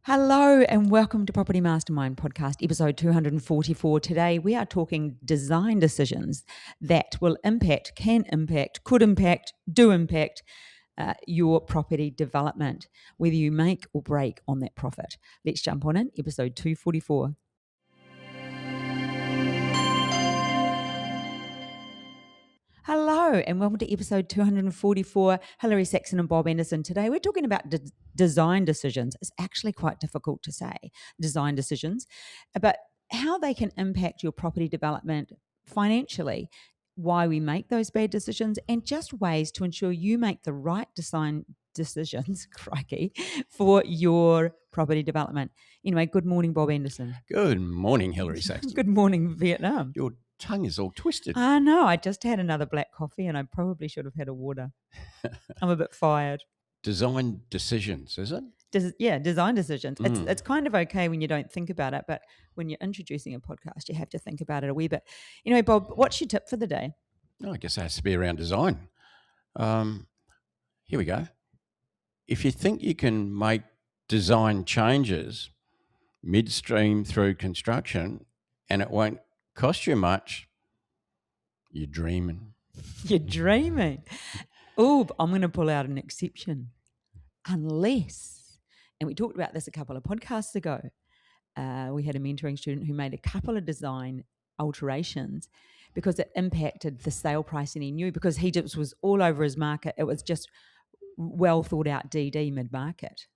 Hello and welcome to Property Mastermind Podcast, episode 244. Today we are talking design decisions that will impact, can impact, could impact, do impact your property development, whether you make or break on that profit. Let's jump on in, episode 244. Hello and welcome to episode 244. Hilary and Bob Anderson. Today we're talking about design decisions. It's actually quite difficult to say, design decisions, but how they can impact your property development financially, why we make those bad decisions, and just ways to ensure you make the right design decisions, crikey, for your property development. Anyway, good morning, Bob Anderson. Good morning, Hilary Saxton. Good morning, Vietnam. Your tongue is all twisted. I know. I just had another black coffee and I probably should have had a water. I'm a bit fired. Design decisions, is it? Design decisions. It's kind of okay when you don't think about it, but when you're introducing a podcast, you have to think about it a wee bit. Anyway, Bob, what's your tip for the day? I guess it has to be around design. Here we go. If you think you can make design changes midstream through construction and it won't cost you much, you're dreaming. You're dreaming. Oh, I'm going to pull out an exception. Unless, and we talked about this a couple of podcasts ago, we had a mentoring student who made a couple of design alterations because it impacted the sale price, and he knew because he just was all over his market. It was just well thought out DD mid-market.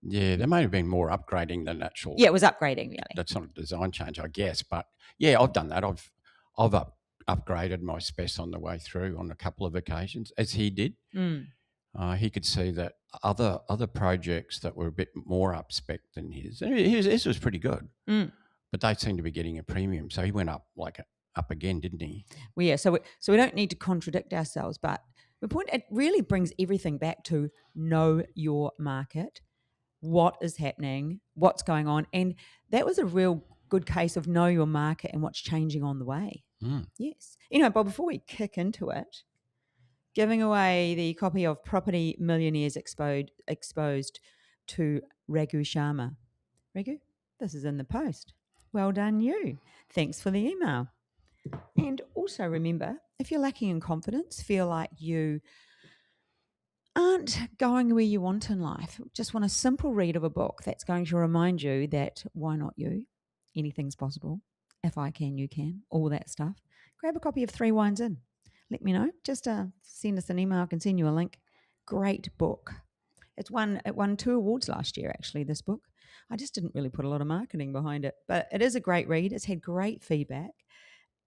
Yeah, there may have been more upgrading than actual. Yeah, it was upgrading really. That's not a design change, I guess. But yeah, I've done that. I've upgraded my spec on the way through on a couple of occasions, as he did. He could see that other projects that were a bit more up-spec than his. And his was pretty good, but they seemed to be getting a premium. So he went up again, didn't he? Well, yeah. So we don't need to contradict ourselves, but the point, it really brings everything back to know your market, what is happening, what's going on, and that was a real good case of know your market and what's changing on the way. Yes. Bob, before we kick into it, giving away the copy of Property Millionaires Exposed to Raghu Sharma. Raghu, this is in the post. Well done you. Thanks for the email. And also remember, if you're lacking in confidence, feel like you aren't going where you want in life, just want a simple read of a book that's going to remind you that why not you? Anything's possible. If I can, you can. All that stuff. Grab a copy of 3 Wines In. Let me know. Just send us an email. I can send you a link. Great book. It won 2 awards last year, actually, this book. I just didn't really put a lot of marketing behind it. But it is a great read. It's had great feedback.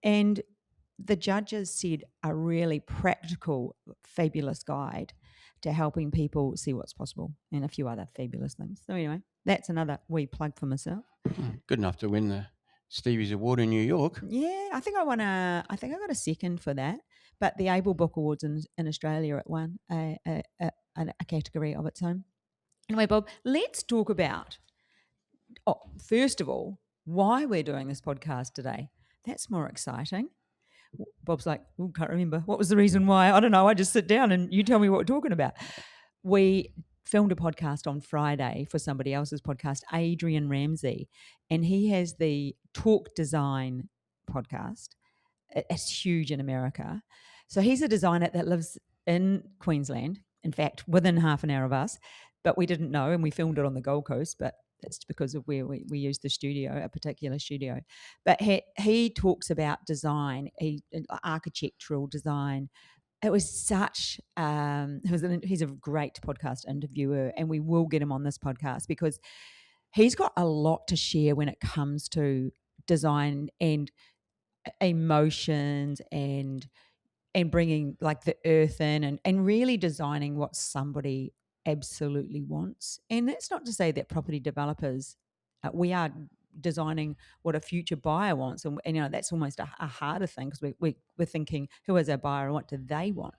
And the judges said a really practical, fabulous guide to helping people see what's possible and a few other fabulous things. So anyway, that's another wee plug for myself. Good enough to win the Stevie's Award in New York. Yeah, I think I got a second for that. But the Able Book Awards in Australia, it won a category of its own. Anyway, Bob, let's talk about, first of all, why we're doing this podcast today. That's more exciting. Bob's like, can't remember. What was the reason why? I don't know. I just sit down and you tell me what we're talking about. We filmed a podcast on Friday for somebody else's podcast, Adrian Ramsay, and he has the Talk Design podcast. It's huge in America. So he's a designer that lives in Queensland, in fact, within half an hour of us, but we didn't know, and we filmed it on the Gold Coast, but that's because of where we used the studio, a particular studio. But he talks about design, architectural design. It was such, he's a great podcast interviewer, and we will get him on this podcast because he's got a lot to share when it comes to design and emotions and bringing like the earth in and really designing what somebody absolutely wants. And that's not to say that property developers, we are designing what a future buyer wants, and that's almost a harder thing because we're thinking, who is our buyer and what do they want?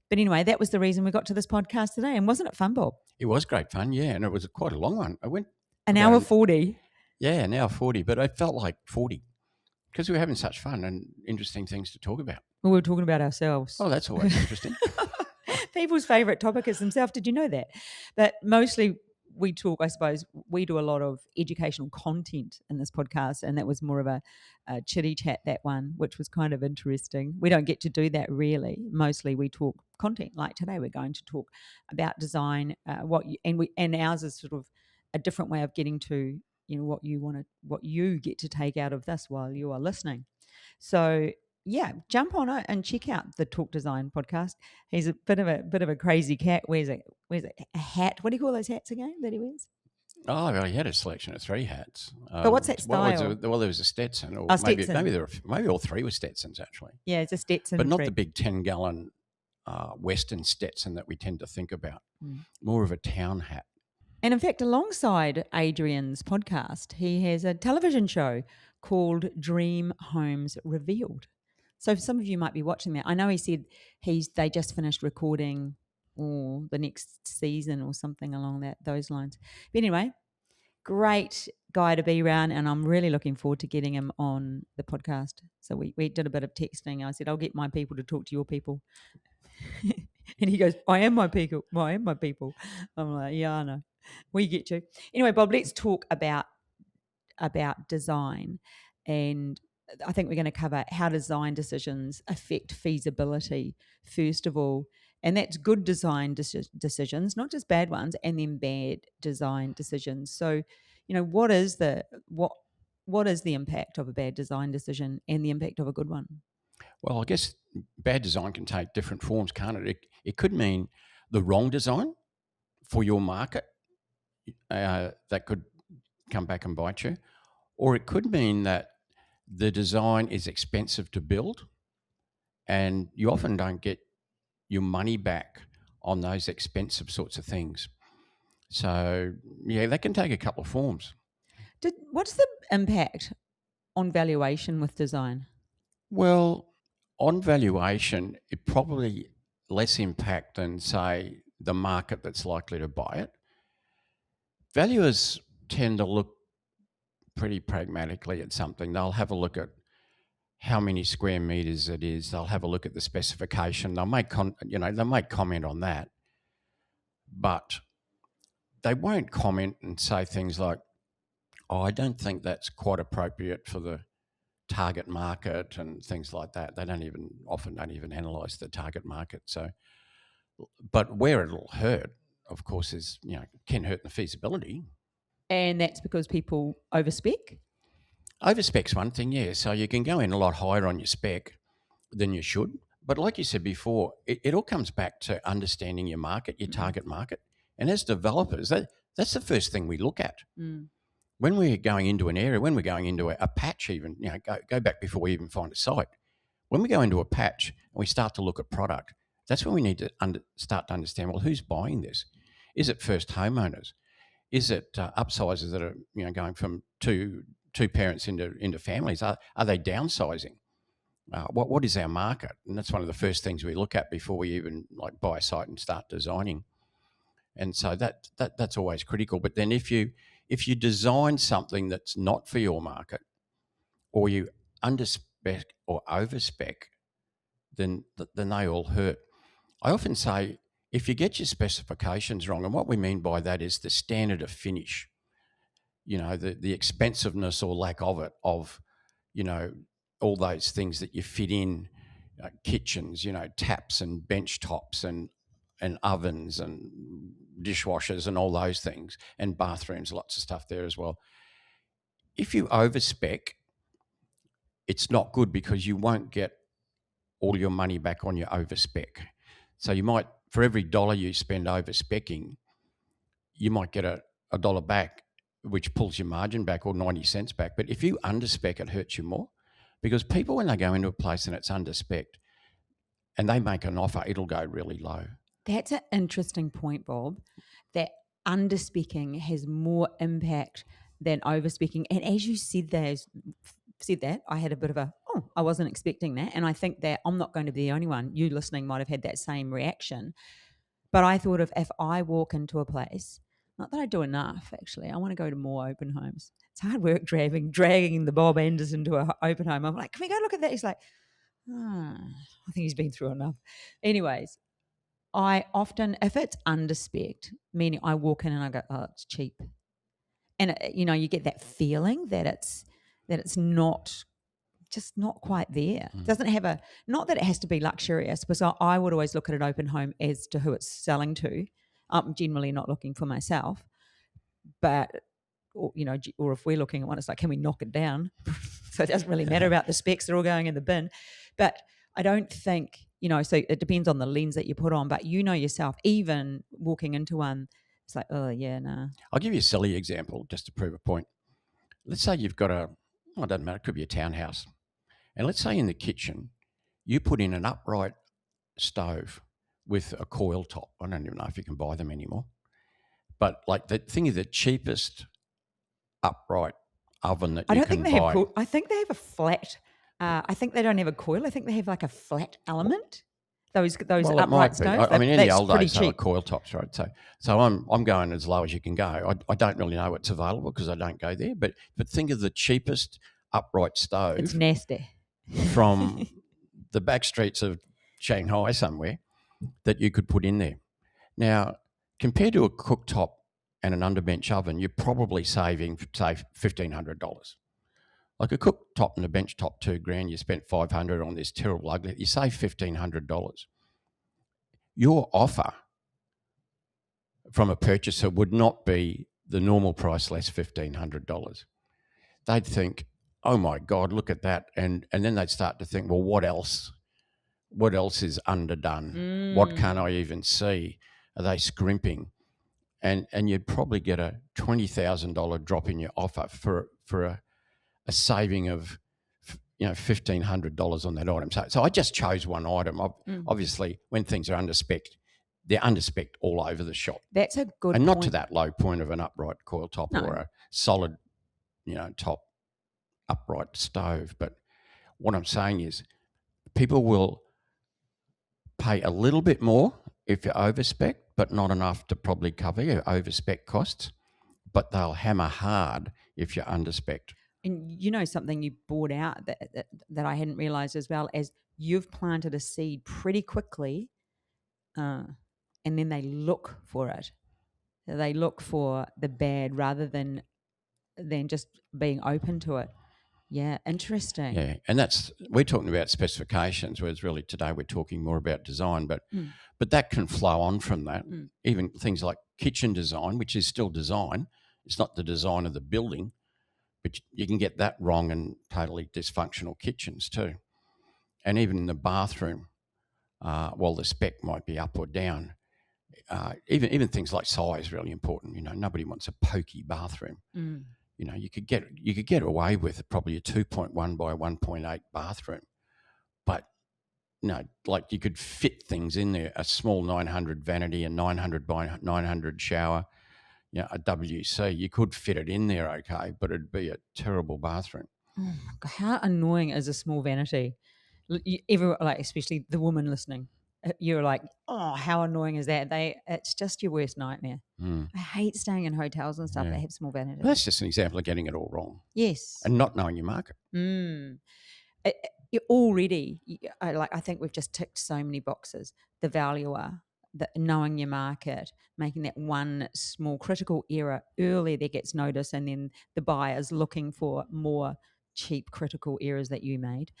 But anyway, that was the reason we got to this podcast today. And wasn't it fun, Bob? It was great fun, yeah, and it was quite a long one. I went an hour 40. Yeah, an hour 40, but I felt like 40 because we were having such fun and interesting things to talk about. Well, we were talking about ourselves. Oh, that's always interesting. People's favourite topic is themselves. Did you know that? But mostly we talk, I suppose, we do a lot of educational content in this podcast, and that was more of a chitty chat, that one, which was kind of interesting. We don't get to do that really. Mostly we talk content. Like today, we're going to talk about design, and ours is sort of a different way of getting to what you get to take out of this while you are listening. So yeah, jump on it and check out the Talk Design podcast. He's a bit of a crazy cat. Wears a hat. What do you call those hats again that he wears? Oh, well, he had a selection of 3 hats. But what's that style? Well, there was a Stetson, or Stetson. maybe all 3 were Stetsons actually. Yeah, it's a Stetson, but not the big 10-gallon Western Stetson that we tend to think about. More of a town hat. And in fact, alongside Adrian's podcast, he has a television show called Dream Homes Revealed. So some of you might be watching that. I know he said they just finished recording the next season or something along those lines. But anyway, great guy to be around, and I'm really looking forward to getting him on the podcast. So we did a bit of texting. I said, I'll get my people to talk to your people. And he goes, I am my people. Well, I am my people. I'm like, yeah, I know. We get you. Anyway, Bob, let's talk about design. And I think we're going to cover how design decisions affect feasibility, first of all. And that's good design decisions, not just bad ones, and then bad design decisions. So, what is the impact of a bad design decision and the impact of a good one? Well, I guess bad design can take different forms, can't it? It could mean the wrong design for your market that could come back and bite you. Or it could mean that the design is expensive to build and you often don't get your money back on those expensive sorts of things. So, yeah, that can take a couple of forms. What's the impact on valuation with design? Well, on valuation, it probably less impact than, say, the market that's likely to buy it. Valuers tend to look pretty pragmatically at something. They'll have a look at how many square meters it is. They'll have a look at the specification. They'll make comment on that, but they won't comment and say things like, "Oh, I don't think that's quite appropriate for the target market," and things like that. They often don't even analyse the target market. So, but where it'll hurt, of course, is can hurt the feasibility. And that's because people over-spec? Over-spec's one thing, yeah. So you can go in a lot higher on your spec than you should. But like you said before, it all comes back to understanding your market, your target market. And as developers, that's the first thing we look at. When we're going into an area, when we're going into a patch even, go back before we even find a site. When we go into a patch and we start to look at product, that's when we need to start to understand, well, who's buying this? Is it first homeowners? Is it upsizers that are going from two parents into families? Are they downsizing? What is our market? And that's one of the first things we look at before we even buy a site and start designing. And so that's always critical. But then if you design something that's not for your market, or you under-spec or over-spec, then they all hurt. I often say, if you get your specifications wrong, and what we mean by that is the standard of finish, the expensiveness or lack of it, of, all those things that you fit in, kitchens, taps and bench tops and ovens and dishwashers and all those things, and bathrooms, lots of stuff there as well. If you over-spec, it's not good because you won't get all your money back on your over-spec. So you might, for every $1 you spend over-speccing, you might get a $1 back, which pulls your margin back, or 90 cents back. But if you under-spec, it hurts you more, because people, when they go into a place and it's under-specced and they make an offer, it'll go really low. That's an interesting point, Bob, that under-specking has more impact than over-specking. And as you said that, I had a bit of I wasn't expecting that. And I think that I'm not going to be the only one. You listening might have had that same reaction. But I thought if I walk into a place, not that I do enough, actually. I want to go to more open homes. It's hard work dragging the Bob Anderson to an open home. I'm like, can we go look at that? He's like, I think he's been through enough. Anyways, I often, if it's under-spec, meaning I walk in and I go, oh, it's cheap. And, you get that feeling that it's not just not quite there. It doesn't have not that it has to be luxurious, because I would always look at an open home as to who it's selling to. I'm generally not looking for myself, but, or if we're looking at one, it's like, can we knock it down? So it doesn't really matter about the specs. They're all going in the bin. But I don't think, so it depends on the lens that you put on, but yourself, even walking into one, it's like, oh, yeah, nah. I'll give you a silly example just to prove a point. Let's say you've got it doesn't matter, it could be a townhouse. And let's say in the kitchen, you put in an upright stove with a coil top. I don't even know if you can buy them anymore. But like the thing is the cheapest upright oven that you can buy. I think they have a flat. I think they don't have a coil. I think they have like a flat element. Those upright stoves. I mean, in the old days, they were coil tops, right? So I'm going as low as you can go. I don't really know what's available because I don't go there. But think of the cheapest upright stove. It's nasty. From the back streets of Shanghai somewhere that you could put in there. Now, compared to a cooktop and an underbench oven, you're probably saving, say, $1,500. Like a cooktop and a bench top, $2,000, you spent $500 on this terrible ugly, you save $1,500. Your offer from a purchaser would not be the normal price less $1,500. They'd think, oh my God, look at that. And then they'd start to think, well, what else is underdone? What can't I even see? Are they scrimping? And you'd probably get a $20,000 drop in your offer for a saving of $1,500 on that item. So I just chose one item. Obviously, when things are under-spec, they're under-spec all over the shop. That's a good and not point. To that low point of an upright coil top or a solid, top upright stove. But what I'm saying is people will pay a little bit more if you're over-spec, but not enough to probably cover your over-spec costs. But they'll hammer hard if you're under-spec. And something you brought out that I hadn't realised as well, as you've planted a seed pretty quickly, and then they look for it. They look for the bad rather than just being open to it. Yeah, interesting. Yeah, and we're talking about specifications, whereas really today we're talking more about design, but that can flow on from that. Even things like kitchen design, which is still design. It's not the design of the building, but you can get that wrong and totally dysfunctional kitchens too. And even in the bathroom, while the spec might be up or down, even things like size really important. Nobody wants a pokey bathroom. You could get away with probably a 2.1 by 1.8 bathroom, but like you could fit things in there, a small 900 vanity, a 900 by 900 shower, a WC. You could fit it in there, okay, but it'd be a terrible bathroom. Oh my God, how annoying is a small vanity? Especially the woman listening, you're like, oh, how annoying is that? It's just your worst nightmare. I hate staying in hotels and stuff that have small vanities. Well, that's just an example of getting it all wrong. Yes. And not knowing your market. I think we've just ticked so many boxes. The valuer, knowing your market, making that one small critical error early that gets noticed, and then the buyer's looking for more cheap critical errors that you made.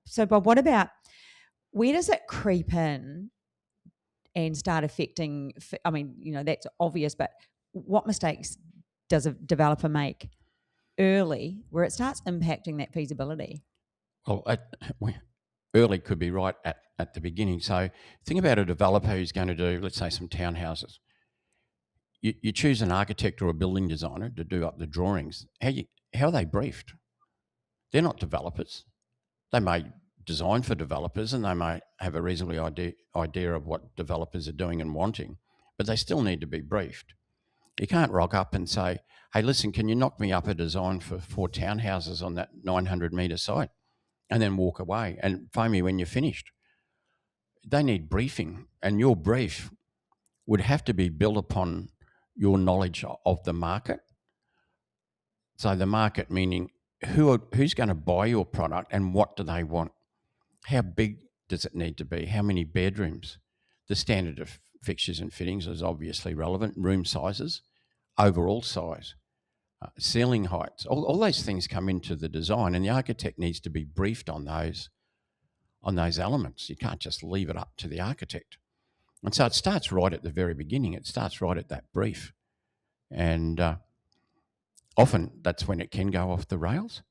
So, Bob, what about, where does it creep in and start affecting? I mean, that's obvious, but what mistakes does a developer make early where it starts impacting that feasibility? Well, early could be right at the beginning. So think about a developer who's going to do, let's say, some townhouses. You choose an architect or a building designer to do up the drawings. How are they briefed? They're not developers. They may design for developers and they may have a reasonable idea of what developers are doing and wanting, but they still need to be briefed. You can't rock up and say, hey, listen, can you knock me up a design for 4 townhouses on that 900-metre site? And then walk away and phone me when you're finished. They need briefing, and your brief would have to be built upon your knowledge of the market. So the market meaning who's going to buy your product and what do they want? How big does it need to be? How many bedrooms? the standard of fixtures and fittings is obviously relevant. Room sizes, overall size, ceiling heights, all those things come into the design, and the architect needs to be briefed on those elements. You can't just leave it up to the architect. And so it starts right at the very beginning. It starts right at that brief. And often that's when it can go off the rails.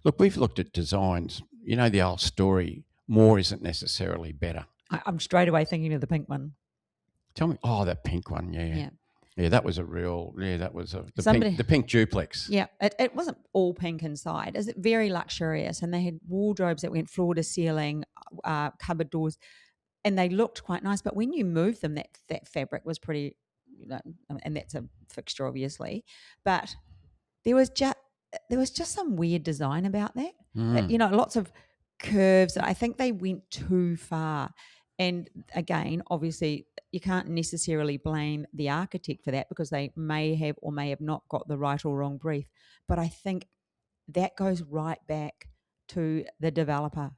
Look, we've looked at designs. You know the old story, more isn't necessarily better. I'm straight away thinking of the pink one. Tell me, that pink one, yeah. Yeah, that was the pink duplex. Yeah, it wasn't all pink inside. It's very luxurious, and they had wardrobes that went floor to ceiling, cupboard doors, and they looked quite nice. But when you moved them, that fabric was pretty, and that's a fixture, obviously. But there was just some weird design about that. Lots of curves. I think they went too far. And again, obviously, you can't necessarily blame the architect for that, because they may have or may have not got the right or wrong brief. But I think that goes right back to the developer.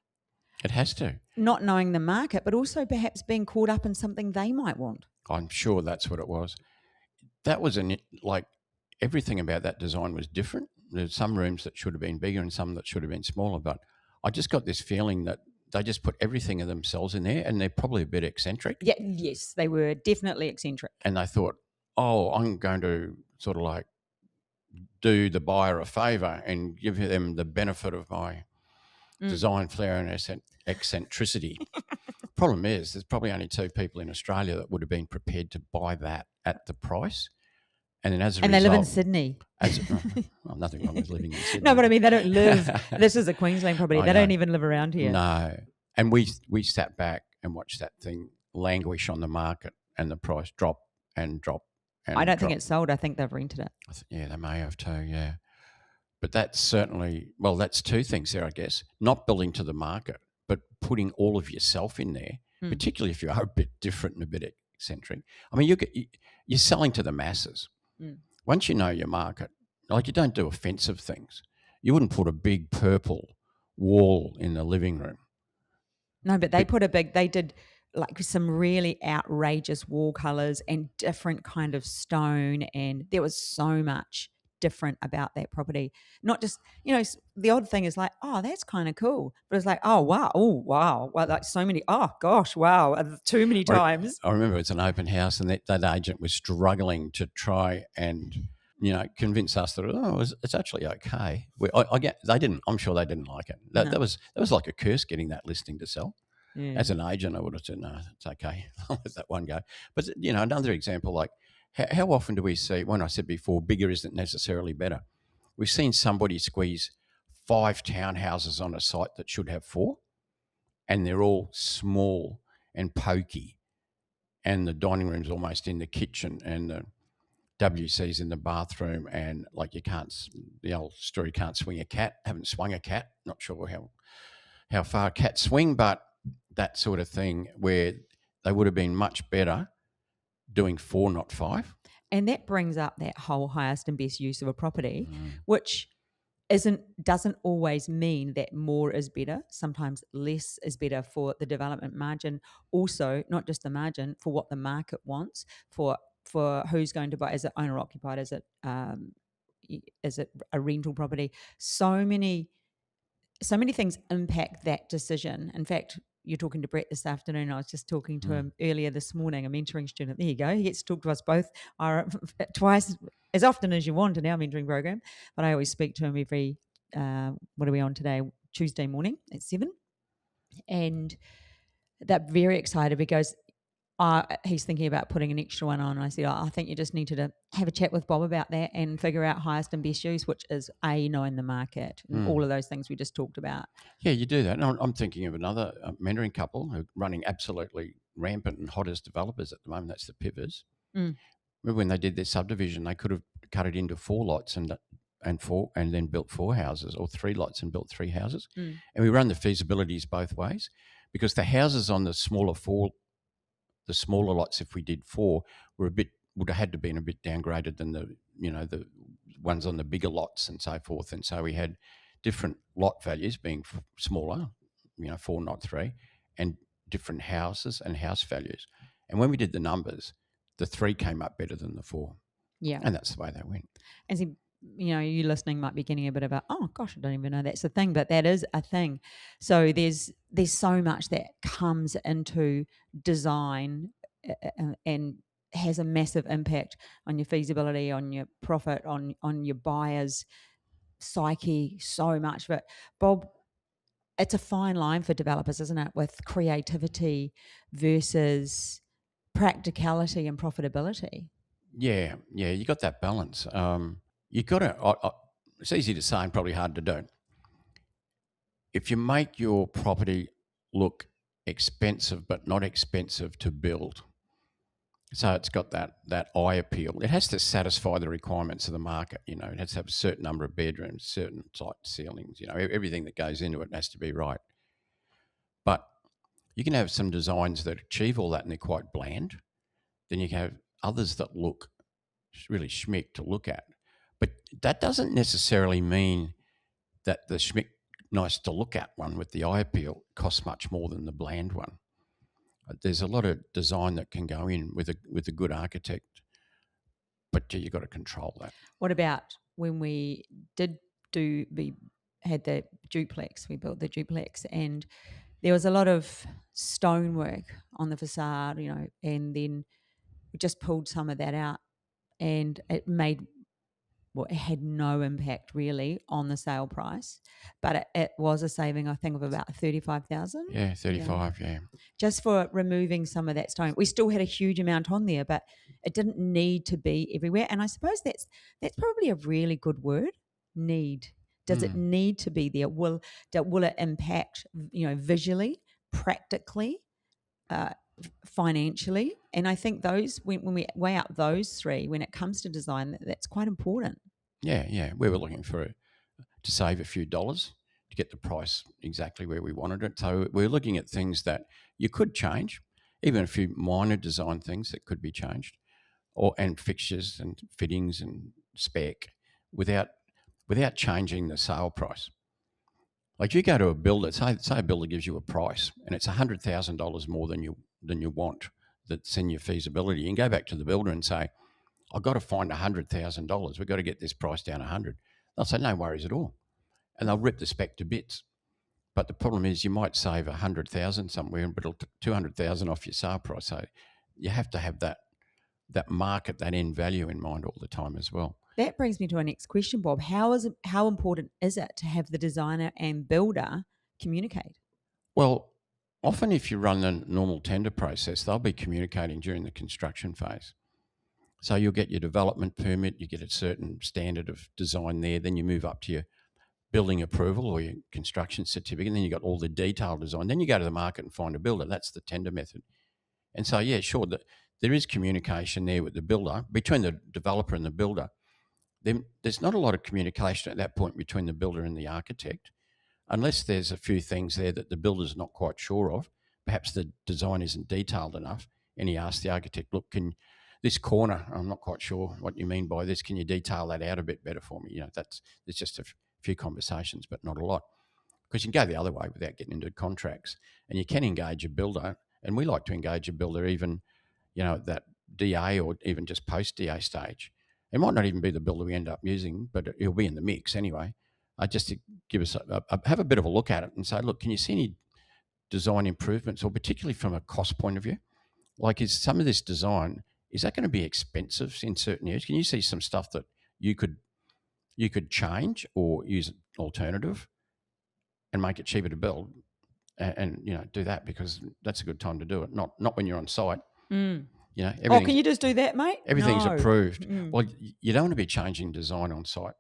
It has to. Not knowing the market, but also perhaps being caught up in something they might want. I'm sure that's what it was. That was everything about that design was different. There's some rooms that should have been bigger and some that should have been smaller. But I just got this feeling that they just put everything of themselves in there, and they're probably a bit eccentric. Yeah, yes, they were definitely eccentric. And they thought, I'm going to sort of like do the buyer a favour and give them the benefit of my design flair and eccentricity. Problem is, there's probably only 2 people in Australia that would have been prepared to buy that at the price. And then as a result, they live in Sydney. Nothing wrong with living in Sydney. No, but I mean, they don't live. This is a Queensland property. They don't even live around here. No. And we sat back and watched that thing languish on the market, and the price drop and drop and I don't think it's sold. I think they've rented it. Yeah, they may have too, yeah. But that's certainly, that's 2 things there, I guess. Not building to the market, but putting all of yourself in there, particularly if you are a bit different and a bit eccentric. I mean, you're selling to the masses. Once you know your market, like you don't do offensive things. You wouldn't put a big purple wall in the living room. No, but they did like some really outrageous wall colours and different kind of stone, and there was so much different about that property. Not just, the odd thing is like, that's kind of cool, but it's like, wow, like so many, too many times. I remember it's an open house, and that agent was struggling to try and convince us that it's actually okay. I'm sure they didn't like it. That was like a curse getting that listing to sell. Yeah. As an agent, I would have said, no, it's okay. I'll let that one go. But another example, like how often do we see, when I said before, bigger isn't necessarily better. We've seen somebody squeeze 5 townhouses on a site that should have 4, and they're all small and pokey, and the dining room's almost in the kitchen, and the WC's in the bathroom, and like the old story, can't swing a cat. Haven't swung a cat. Not sure how far cats swing, but that sort of thing, where they would have been much better doing 4, not 5. And that brings up that whole highest and best use of a property, which doesn't always mean that more is better. Sometimes less is better for the development margin. Also, not just the margin, for what the market wants, for who's going to buy. Is it owner occupied? Is it a rental property? So many things impact that decision. In fact, you're talking to Brett this afternoon. I was just talking to him earlier this morning, a mentoring student. There you go. He gets to talk to us both twice as often as you want in our mentoring program. But I always speak to him every, what are we on today? Tuesday morning at 7. And they're very excited because he's thinking about putting an extra one on. And I said, I think you just need to have a chat with Bob about that and figure out highest and best use, which is knowing the market and all of those things we just talked about. Yeah, you do that. And I'm thinking of another mentoring couple who are running absolutely rampant and hot as developers at the moment. That's the Pivers. Remember when they did their subdivision, they could have cut it into 4 lots and then built 4 houses, or 3 lots and built 3 houses. And we run the feasibilities both ways, because the houses on the smaller lots, if we did 4, would have had to been a bit downgraded than the ones on the bigger lots and so forth. And so we had different lot values being smaller, 4 not 3, and different houses and house values. And when we did the numbers, the 3 came up better than the 4. Yeah. And that's the way they went. And see, you listening might be getting a bit of a, oh gosh, I don't even know that's a thing, but that is a thing. So there's so much that comes into design and has a massive impact on your feasibility, on your profit, on your buyer's psyche, so much. But Bob, it's a fine line for developers, isn't it, with creativity versus practicality and profitability. Yeah, you got that balance. You got to. It's easy to say and probably hard to do. If you make your property look expensive but not expensive to build, so it's got that eye appeal. It has to satisfy the requirements of the market. It has to have a certain number of bedrooms, certain height ceilings. Everything that goes into it has to be right. But you can have some designs that achieve all that and they're quite bland. Then you can have others that look really schmick to look at. But that doesn't necessarily mean that the schmick, nice to look at one with the eye appeal costs much more than the bland one. There's a lot of design that can go in with a good architect, but you've got to control that. What about when we had the duplex, we built the duplex, and there was a lot of stonework on the facade, and then we just pulled some of that out, and it had no impact really on the sale price, but it was a saving, I think, of about 35,000. Yeah, 35. Yeah. Just for removing some of that stone. We still had a huge amount on there, but it didn't need to be everywhere. And I suppose that's probably a really good word. Need. Does it need to be there? Will it impact, visually, practically, financially? And I think those, when we weigh up those 3, when it comes to design, that's quite important. Yeah. We were looking to save a few dollars to get the price exactly where we wanted it. So we're looking at things that you could change, even a few minor design things that could be changed, and fixtures and fittings and spec without changing the sale price. Like you go to a builder, say a builder gives you a price and it's $100,000 more than you want that's in your feasibility. You can go back to the builder and say, I've got to find $100,000. We've got to get this price down 100. They'll say, no worries at all. And they'll rip the spec to bits. But the problem is you might save 100,000 somewhere, but it'll 200,000 off your sale price. So you have to have that market, that end value in mind all the time as well. That brings me to our next question, Bob. How important is it to have the designer and builder communicate? Well, often if you run the normal tender process, they'll be communicating during the construction phase. So you'll get your development permit, you get a certain standard of design there, then you move up to your building approval or your construction certificate, and then you got all the detailed design. Then you go to the market and find a builder. That's the tender method. And so, yeah, sure, there is communication there with the builder, between the developer and the builder. There's not a lot of communication at that point between the builder and the architect, unless there's a few things there that the builder's not quite sure of. Perhaps the design isn't detailed enough, and he asks the architect, look, this corner, I'm not quite sure what you mean by this. Can you detail that out a bit better for me? There's just a few conversations, but not a lot. Because you can go the other way without getting into contracts, and you can engage a builder. And we like to engage a builder even, at that DA or even just post-DA stage. It might not even be the builder we end up using, but he'll be in the mix anyway. Just to give us have a bit of a look at it and say, look, can you see any design improvements, or particularly from a cost point of view? Like, is some of this design, is that going to be expensive in certain areas? Can you see some stuff that you could change or use an alternative and make it cheaper to build, and do that, because that's a good time to do it. Not when you're on site. Can you just do that, mate? Everything's approved. Well, you don't want to be changing design on site.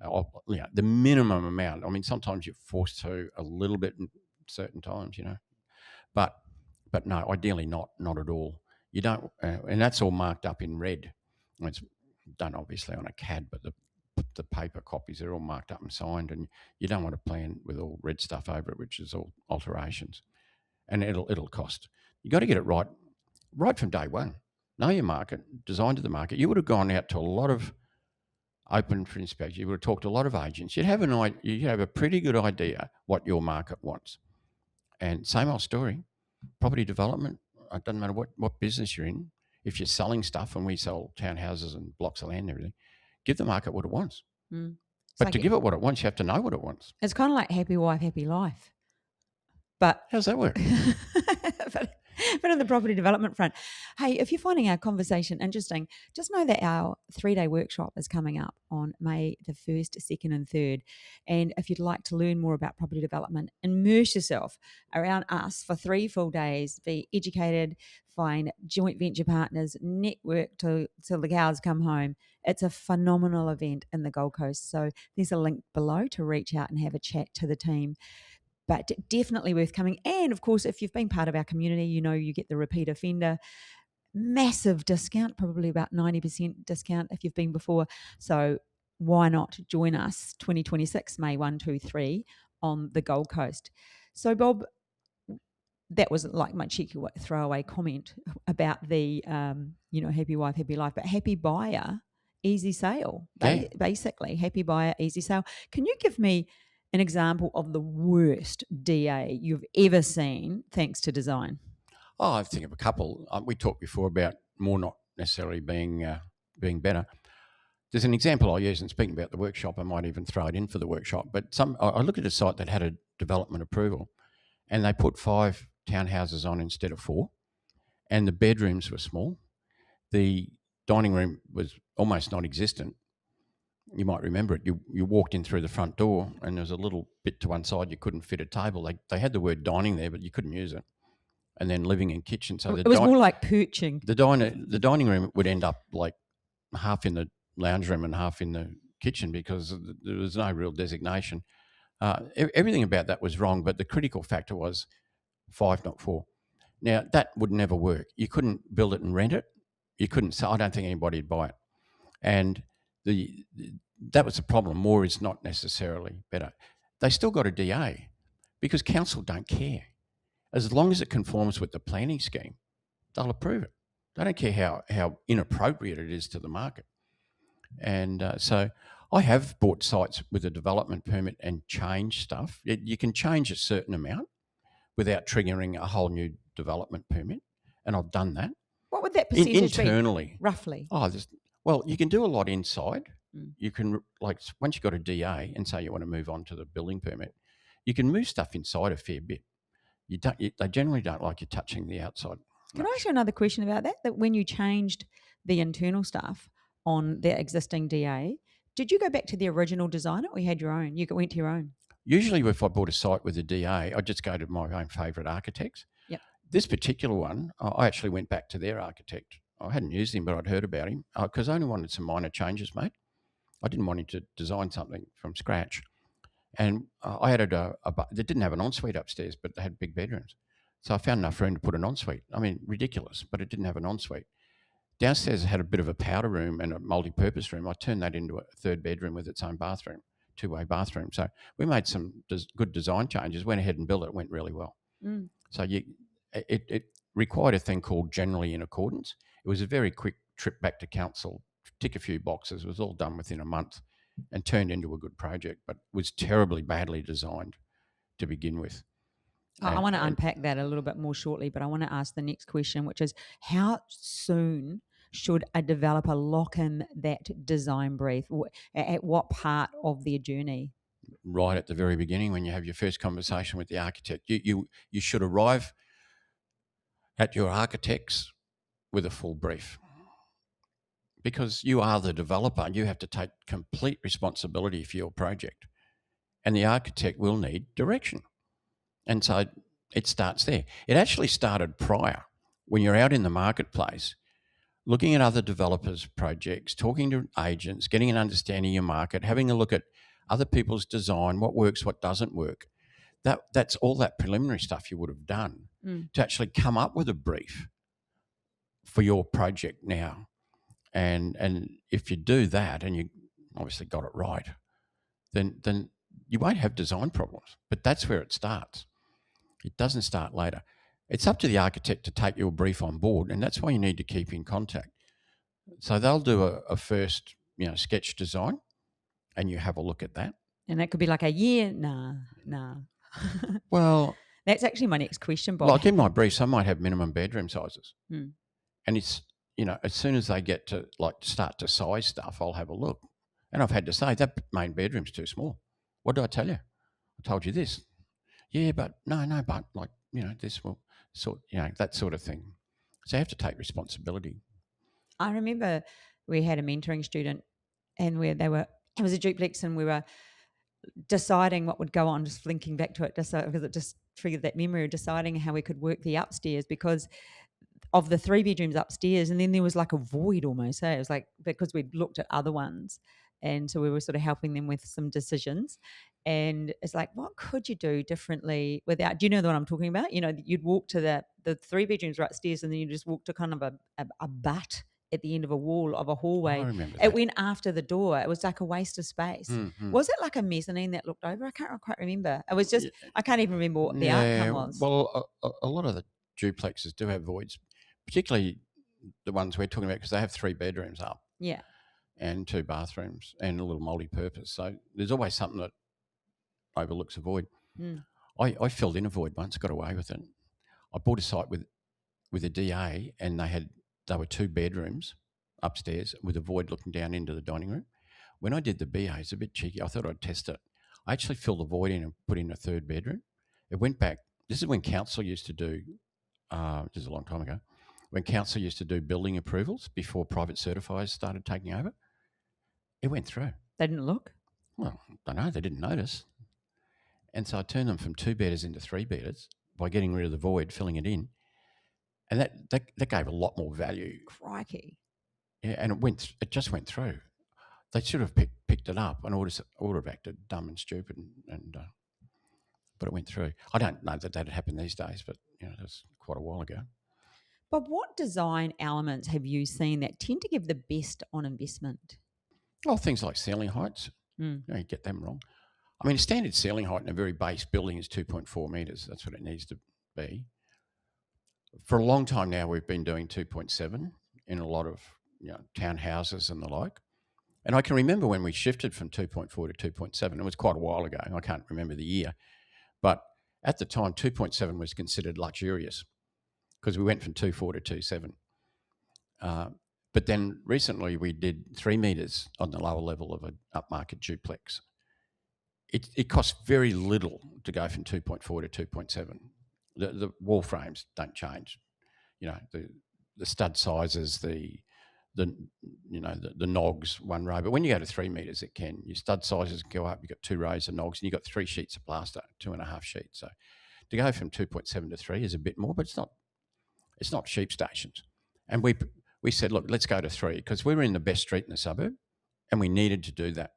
The minimum amount. I mean, sometimes you're forced to a little bit in certain times, but no, ideally not at all. You don't, and that's all marked up in red. It's done obviously on a CAD, but the paper copies are all marked up and signed, and you don't want to plan with all red stuff over it, which is all alterations, and it'll cost. You got to get it right from day one. Know your market, design to the market. You would have gone out to a lot of open for inspection. You would have talked to a lot of agents. You'd have a pretty good idea what your market wants. And same old story, property development. it doesn't matter what business you're in. If you're selling stuff, and we sell townhouses and blocks of land and everything, give the market what it wants. Mm. But like to give it what it wants, you have to know what it wants. It's kind of like happy wife, happy life. But how's that work? but on the property development front, hey, if you're finding our conversation interesting, just know that our 3-day workshop is coming up on May the 1st, 2nd and 3rd. And if you'd like to learn more about property development, immerse yourself around us for 3 full days, be educated, find joint venture partners, network till the cows come home. It's a phenomenal event in the Gold Coast. So there's a link below to reach out and have a chat to the team. But definitely worth coming. And of course, if you've been part of our community, you know you get the repeat offender massive discount, probably about 90% discount if you've been before. So why not join us 2026, May 1, 2, 3 on the Gold Coast. So Bob, that was like my cheeky throwaway comment about the, happy wife, happy life, but happy buyer, easy sale. Yeah. Basically, happy buyer, easy sale. Can you give me an example of the worst DA you've ever seen thanks to design? Oh, I think of a couple. We talked before about more not necessarily being better. There's an example I use, and speaking about the workshop, I might even throw it in for the workshop. But I looked at a site that had a development approval, and they put 5 townhouses on instead of 4, and the bedrooms were small. The dining room was almost non-existent. You might remember it. You walked in through the front door, and there was a little bit to one side. You couldn't fit a table. They had the word dining there, but you couldn't use it. And then living and kitchen. So it was more like perching. The dining room would end up like half in the lounge room and half in the kitchen because there was no real designation. Everything about that was wrong, but the critical factor was 5, not 4. Now, that would never work. You couldn't build it and rent it. You couldn't sell. I don't think anybody would buy it. And that was the problem. More is not necessarily better. They still got a DA because council don't care. As long as it conforms with the planning scheme, they'll approve it. They don't care how inappropriate it is to the market. And so I have bought sites with a development permit and changed stuff. You can change a certain amount without triggering a whole new development permit, and I've done that. What would that percentage internally be, roughly? Well, you can do a lot inside. You can, like, once you've got a DA and say you want to move on to the building permit, you can move stuff inside a fair bit. They generally don't like you touching the outside. Can I ask you another question about that? That when you changed the internal stuff on the existing DA, did you go back to the original designer or you had your own? You went to your own? Usually if I bought a site with a DA, I just go to my own favourite architects. Yep. This particular one, I actually went back to their architect. I hadn't used him, but I'd heard about him because I only wanted some minor changes made. I didn't want him to design something from scratch. And I added they didn't have an ensuite upstairs, but they had big bedrooms. So I found enough room to put an ensuite. I mean, ridiculous, but it didn't have an ensuite. Downstairs it had a bit of a powder room and a multi-purpose room. I turned that into a 3rd bedroom with its own bathroom, 2-way bathroom. So we made some good design changes, went ahead and built it. It went really well. So it required a thing called generally in accordance. It was a very quick trip back to council, tick a few boxes. It was all done within a month and turned into a good project, but was terribly badly designed to begin with. I want to unpack that a little bit more shortly, but I want to ask the next question, which is how soon should a developer lock in that design brief? At what part of their journey? Right at the very beginning, when you have your first conversation with the architect. You should arrive at your architects with a full brief. Because you are the developer, you have to take complete responsibility for your project. And the architect will need direction. And so it starts there. It actually started prior, when you're out in the marketplace, looking at other developers' projects, talking to agents, getting an understanding of your market, having a look at other people's design, what works, what doesn't work. That's all that preliminary stuff you would have done to actually come up with a brief for your project now. And if you do that and you obviously got it right, then you won't have design problems. But that's where it starts. It doesn't start later. It's up to the architect to take your brief on board, and that's why you need to keep in contact. So they'll do a first, sketch design, and you have a look at that. And that could be like a year. Nah. Well, That's actually my next question, Bob. Like in my briefs, I might have minimum bedroom sizes. Mm. And it's, as soon as they get to start to size stuff, I'll have a look. And I've had to say, that main bedroom's too small. What did I tell you? I told you this. Yeah, but no, but this will that sort of thing. So you have to take responsibility. I remember we had a mentoring student and it was a duplex and we were deciding what would go on, just linking back to it because it just triggered that memory of deciding how we could work the upstairs because of the 3 bedrooms upstairs, and then there was like a void almost. It was like because we'd looked at other ones, and so we were sort of helping them with some decisions. And it's like, what could you do differently without? Do you know what I'm talking about? You'd walk to the 3 bedrooms right upstairs, and then you just walk to kind of a butt at the end of a wall of a hallway. I remember It that. went after the door. It was like a waste of space. Mm-hmm. Was it like a mezzanine that looked over? I can't quite remember. It was just I can't even remember what the outcome was. Well, a lot of the duplexes do have voids, particularly the ones we're talking about because they have 3 bedrooms up. Yeah. And 2 bathrooms and a little multi-purpose. So there's always something that overlooks a void. Mm. I filled in a void once, got away with it. I bought a site with a DA and they were 2 bedrooms upstairs with a void looking down into the dining room. When I did the BA, it's a bit cheeky. I thought I'd test it. I actually filled the void in and put in a 3rd bedroom. It went back. This is when council used to do, this is a long time ago, when council used to do building approvals before private certifiers started taking over. It went through. They didn't look? Well, I don't know. They didn't notice. And so I turned them from 2-bedders into 3-bedders by getting rid of the void, filling it in. And that gave a lot more value. Crikey. Yeah, and it just went through. They should have picked it up and ought to have acted dumb and stupid, but it went through. I don't know that had happened these days, but that's quite a while ago. But what design elements have you seen that tend to give the best on investment? Oh, things like ceiling heights. You get them wrong. I mean, a standard ceiling height in a very base building is 2.4 metres. That's what it needs to be. For a long time now, we've been doing 2.7 in a lot of townhouses and the like. And I can remember when we shifted from 2.4 to 2.7. It was quite a while ago. I can't remember the year. But at the time, 2.7 was considered luxurious because we went from 2.4 to 2.7. But then recently we did 3 metres on the lower level of an upmarket duplex. It costs very little to go from 2.4 to 2.7. The wall frames don't change. The stud sizes, the nogs, 1 row. But when you go to 3 metres, it can. Your stud sizes go up. You've got 2 rows of nogs and you've got 3 sheets of plaster, 2.5 sheets. So to go from 2.7 to 3 is a bit more, but it's not sheep stations. And we said, look, let's go to 3 because we were in the best street in the suburb and we needed to do that.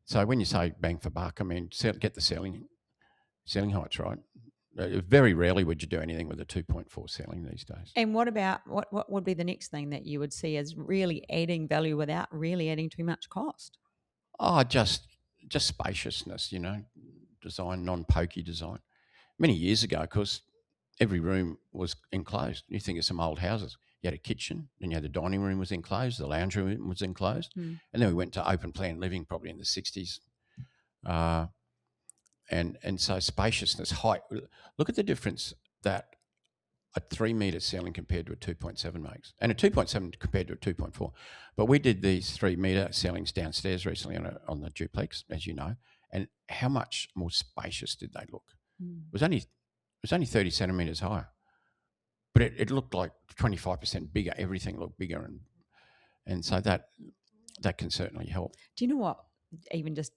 So when you say bang for buck, I mean, get the ceiling heights right. Very rarely would you do anything with a 2.4 ceiling these days. And what about what would be the next thing that you would see as really adding value without really adding too much cost? Oh, just spaciousness, design, non-pokey design. Many years ago, because every room was enclosed. You think of some old houses. You had a kitchen, then you had the dining room was enclosed, the lounge room was enclosed, and then we went to open plan living probably in the 60s. And so spaciousness, height. Look at the difference that a 3 metre ceiling compared to a 2.7 makes, and a 2.7 compared to a 2.4. But we did these 3 metre ceilings downstairs recently on the duplex, as you know, and how much more spacious did they look? It was only 30 centimetres higher, but it looked like 25% bigger. Everything looked bigger, and so that can certainly help. Do you know what? Even just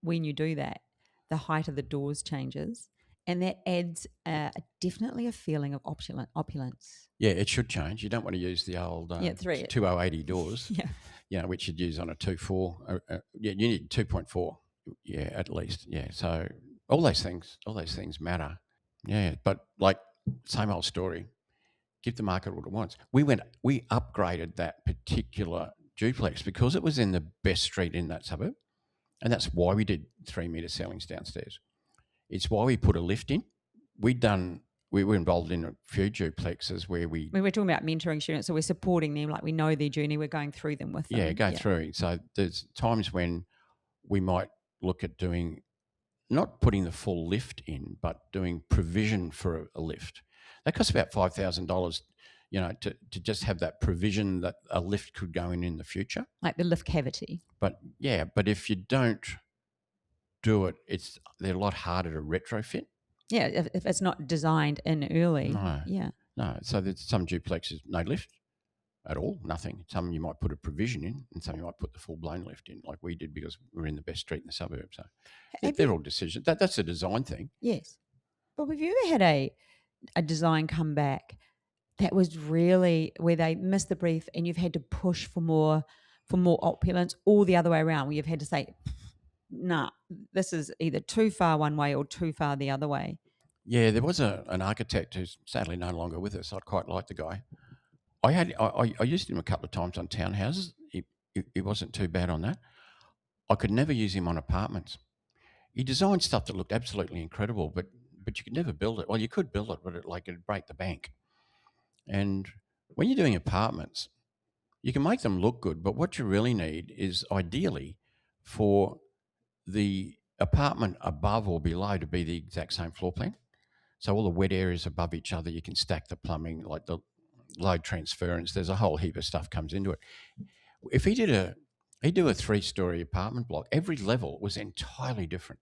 when you do that, the height of the doors changes, and that adds definitely a feeling of opulence. Yeah, it should change. You don't want to use the old 2080 doors, which you'd use on a 2.4. You need 2.4, at least. Yeah, so all those things matter. Yeah, but like same old story. Give the market what it wants. We upgraded that particular duplex because it was in the best street in that suburb. And that's why we did 3 metre ceilings downstairs. It's why we put a lift in. We were involved in a few duplexes where we were talking about mentoring students, so we're supporting them, like we know their journey, we're going through them with them. Yeah, through. So there's times when we might look at doing not putting the full lift in, but doing provision for a lift. That costs about $5,000, to just have that provision that a lift could go in the future. Like the lift cavity. But if you don't do it, they're a lot harder to retrofit. Yeah, if it's not designed in early. No. Yeah. No. So there's some duplexes, no lift at all, nothing. Some you might put a provision in, and some you might put the full-blown lift in, like we did because we're in the best street in the suburb. So they're all decisions. That's a design thing. Yes. Bob, have you ever had a design come back that was really where they missed the brief and you've had to push for more opulence, or the other way around, where you've had to say, nah, this is either too far one way or too far the other way? Yeah, there was an architect who's sadly no longer with us. I quite liked the guy. I used him a couple of times on townhouses. He wasn't too bad on that. I could never use him on apartments. He designed stuff that looked absolutely incredible, but you could never build it. Well, you could build it, but it'd break the bank. And when you're doing apartments, you can make them look good, but what you really need is ideally for the apartment above or below to be the exact same floor plan. So all the wet areas above each other, you can stack the plumbing, like the load transference. There's a whole heap of stuff comes into it. If he'd do a 3-story apartment block, every level was entirely different,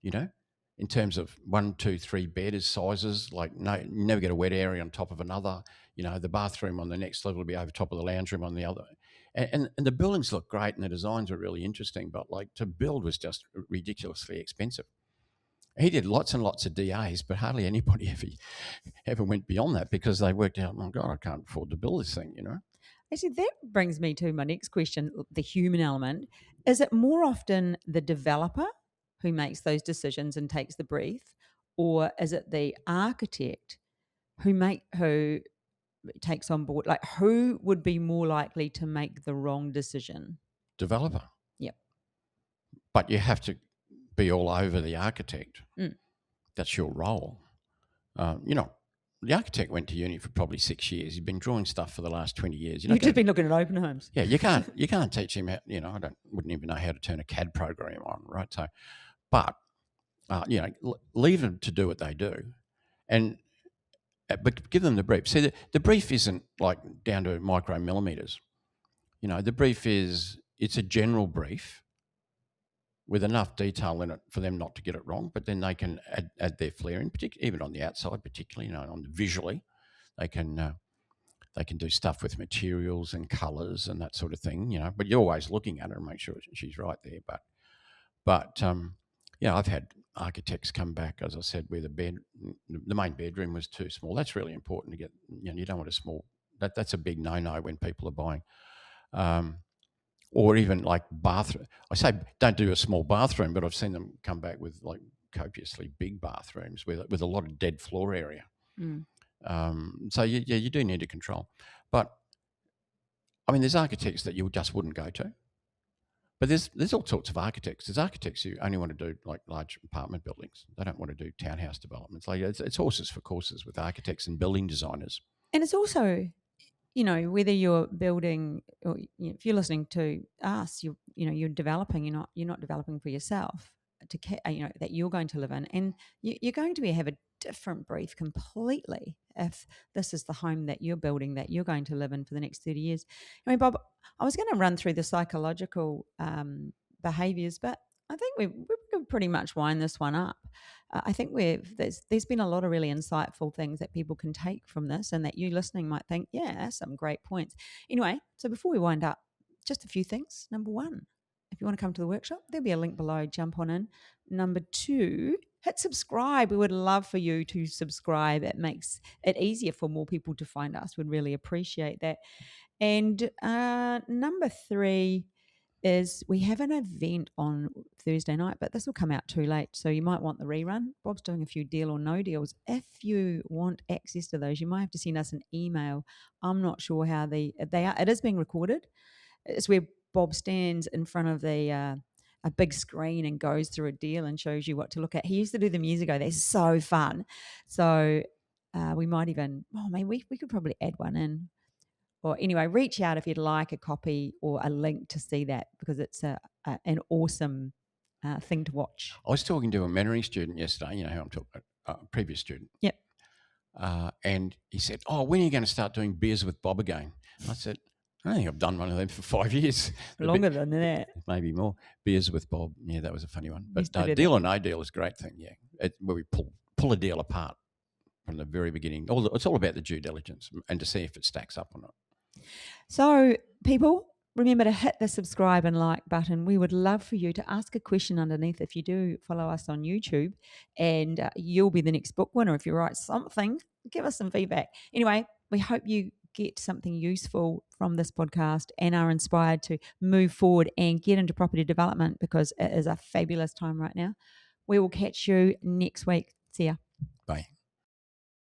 in terms of 1, 2, 3 bed sizes. Like, no, you never get a wet area on top of another. The bathroom on the next level will be over top of the lounge room on the other. And the buildings look great and the designs are really interesting, but like to build was just ridiculously expensive. He did lots and lots of DAs, but hardly anybody ever went beyond that because they worked out, oh God, I can't afford to build this thing, Actually, that brings me to my next question, the human element. Is it more often the developer who makes those decisions and takes the brief, or is it the architect who takes on board? Like, who would be more likely to make the wrong decision? Developer. Yep. But you have to be all over the architect. Mm. That's your role. The architect went to uni for probably 6 years. He's been drawing stuff for the last 20 years. You've just been looking at open homes. Yeah, you can't teach him how, wouldn't even know how to turn a CAD program on, right? So, but, leave them to do what they do and but give them the brief. See, the brief isn't like down to micromillimeters. The brief it's a general brief with enough detail in it for them not to get it wrong, but then they can add their flair in, even on the outside, particularly, on the visually, they can do stuff with materials and colours and that sort of thing, but you're always looking at her and make sure she's right there. But I've had architects come back, as I said, where the main bedroom was too small. That's really important to get, you don't want a small, that's a big no-no when people are buying. Or even like bathroom. I say don't do a small bathroom, but I've seen them come back with like copiously big bathrooms with a lot of dead floor area. Mm. So you do need to control. But I mean, there's architects that you just wouldn't go to. But there's all sorts of architects. There's architects who only want to do like large apartment buildings. They don't want to do townhouse developments. Like it's horses for courses with architects and building designers. And it's also, whether you're building or if you're listening to us, you're developing. You're not developing for yourself that you're going to live in, and you're going to have a different brief completely if this is the home that you're building that you're going to live in for the next 30 years. I mean, Bob, I was going to run through the psychological behaviours, but I think we could pretty much wind this one up. I think there's been a lot of really insightful things that people can take from this, and that you listening might think, yeah, that's some great points. Anyway, so before we wind up, just a few things. Number 1, if you want to come to the workshop, there'll be a link below. Jump on in. Number 2, hit subscribe. We would love for you to subscribe. It makes it easier for more people to find us. We'd really appreciate that. And number 3 is we have an event on Thursday night, but this will come out too late, so you might want the rerun. Bob's doing a few deal or no deals. If you want access to those, you might have to send us an email. I'm not sure how they are. It is being recorded. It's where Bob stands in front of a big screen and goes through a deal and shows you what to look at. He used to do them years ago. They're so fun. So we might even, maybe we could probably add one in. Or anyway, reach out if you'd like a copy or a link to see that, because it's an awesome thing to watch. I was talking to a mentoring student yesterday, you know who I'm talking about, a previous student. Yep. And he said, when are you going to start doing Beers with Bob again? I said, I think I've done one of them for 5 years. Longer than that. Maybe more. Beers with Bob. Yeah, that was a funny one. But deal or no deal is a great thing, yeah. Where we pull a deal apart from the very beginning. It's all about the due diligence and to see if it stacks up or not. So, people, remember to hit the subscribe and like button. We would love for you to ask a question underneath if you do follow us on YouTube, and you'll be the next book winner. If you write something, give us some feedback. Anyway, we hope you get something useful from this podcast and are inspired to move forward and get into property development, because it is a fabulous time right now. We will catch you next week. See ya. Bye.